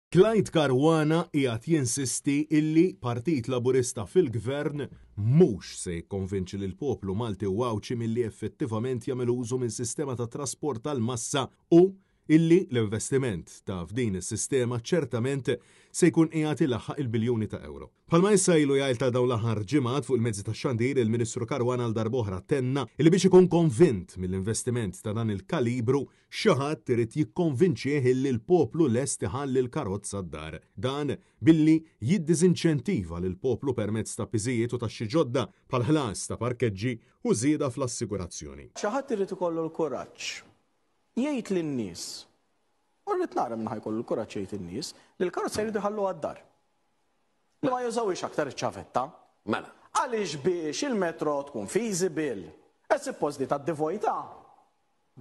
Clyde Caruana qiegħed jinsisti illi Partit Laburista fil-Gvern mhux se jikkonvinċi lil poplu Malti u Wawċi milli effettivament jagħmel użu minn sistema ta' trasport tal-massa u illi l-investiment ta' f'din is-sistema ċertament se jkun qiegħed ilaħħaq il-biljuni ta' euro. Bħalma issa ilu jgħid ta' dawn l-aħħar ġimgħat fuq il-mezzi tax-xandir il-Ministru Caruana għal darb'oħra tenna illi biex ikun konvint mill-investiment ta' dan il-kalibru xi ħadd irid jikkonvinċih illi l-poplu lest iħalli l-karozza d-dar. Dan billi jiddiżinċentiva lil poplu permezz ta' piżijiet u taxxi ġodda bħal ħlas ta' parkeġġi u żieda fl-assigurazzjoni. Xi ħadd irid ikollu l-kuraġġ jgħid lin-nies, u rrid nara minn ħajkollu l-kuraġġ jgħid in-nies li l-karozza jridu jħallu għad-dar. Li ma jużawix aktar iċ-ċavetta. Mela. Għaliex biex il-metro tkun feasible. Suppost li tad-divojta.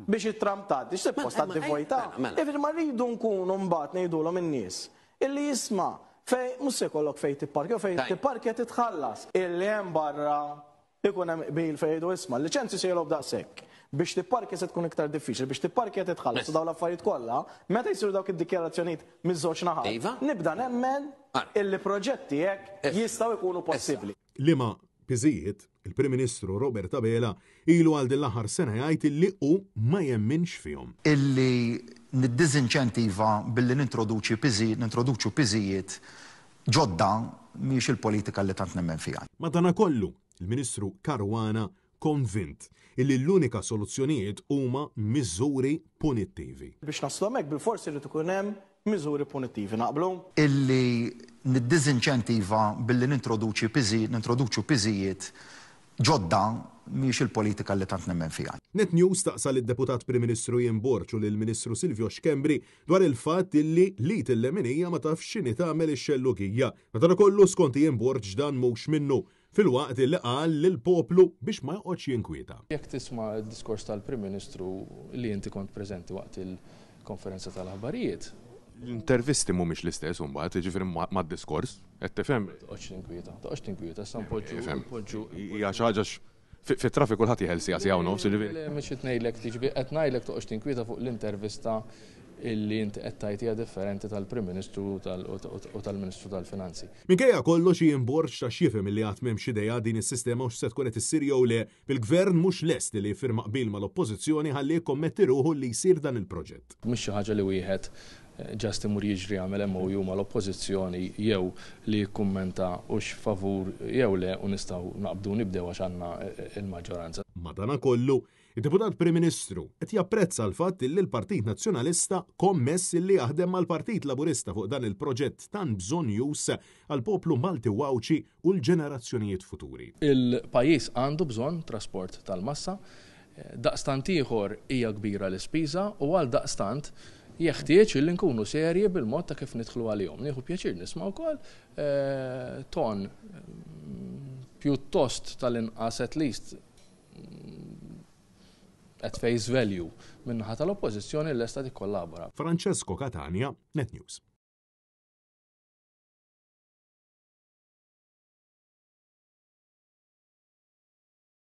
Biex it-tram tgħaddi, suppost tad-divojta. Ifir ma rridu nkunu mbagħad ngħidulhom in-nies illi jisma' fej mhux se jkollok fejn tipparkja u fejn tipparkja titħallas. Illi hemm barra ikun hemm bil fejn jgħidu isma' l-liċenzji se jgħidu daqshekk. Biex tipparkja se tkun iktar diffiċli, biex tipparkja titħallas u dawn l-affarijiet kollha, meta jsiru dawk id-dikjarazzjonijiet miż-żewġ naħat. Nibda nemmen illi proġetti hekk jistgħu jkunu possibbli. Liema piżijiet il-Prim Ministru Robert Abela ilu għal din l-aħħar sena jgħid illi hu ma jemminx fihom. Illi niddiżinċentiva billi nintroduċu piżijiet ġodda mhix il-politika li tant nemmen fiha. Madankollu, il-Ministru Caruana konvint illi l-unika soluzzjonijiet huma miżuri punittivi. Biex naslu hemmhekk bil-forsi irid ikun hemm miżuri punittivi naqblu. Illi niddiżinċentiva billi nintroduċu piżijiet ġodda mhix il-politika li tant nemmen fiha. Net News taqsal id-Deputat Prim Ministru Jien Borġ u lill-Ministru Silvio Xkembri dwar il-fatt illi lit il-leminija ma tafx x'inhi tagħmel ix-xellugija. Madankollu skont Jien Borġ dan mhux minnu fil-waqt li qal lill-poplu biex ma joqgħodx jinkwieta. Jekk tisma' d-diskors tal-Prim Ministru li inti kont preżenti waqt il-konferenza tal-aħbarijiet. L-intervisti mhumiex l-istess imbagħad, jiġifieri mad-diskors, qed tifhem. Toqgħodx tinkwieta, sa npoġġu. Hija xi ħaġa fit-traffiku kulħadd jeħel sija u nofs, ġifieri. Mhix qed ngħidlek tiġbi qed ngħidlek toqgħodx tinkwieta fuq l-intervista illi inti qed tgħidha differenti tal-Prim Ministru u tal-Ministru tal-Finanzi. Minkejja kollox Jien Borġ ta' xifhem illi qatt m'hemmx idea din is-sistema u x'se tkun qed issir jew le, bil-Gvern mhux lest li jfirma qbil mal-Oppożizzjoni ħalli jikkommetti ruħu li jsir dan il-proġett. Mhux xi ħaġa li wieħed ġast imur jiġri għamel MOU mal-Oppożizzjoni jew li jikkummenta hux favur jew le u nistgħu naqbdu nibdew għax għandna il-maġġoranza. Madankollu, il-Deputat Prim Ministru qed japprezza l-fatt li l-Partit Nazzjonalista kommess li jaħdem mal-Partit Laburista fuq dan il-proġett tan bżonjus għal poplu Malti Wawċi u l-ġenerazzjonijiet futuri. Il-pajjiż għandu bżonn trasport tal-massa, daqstant ieħor hija kbira l-ispiża u għal daqstant jeħtieġ li nkunu serji bil-mod ta' kif nidħlu għalihom. Nieħu pjaċir nisma' wkoll ton pjuttost tal-inqas at least at face value minnaħa tal-Oppożizzjoni l-lesta tikkollabora. Francesco Catania, Net News.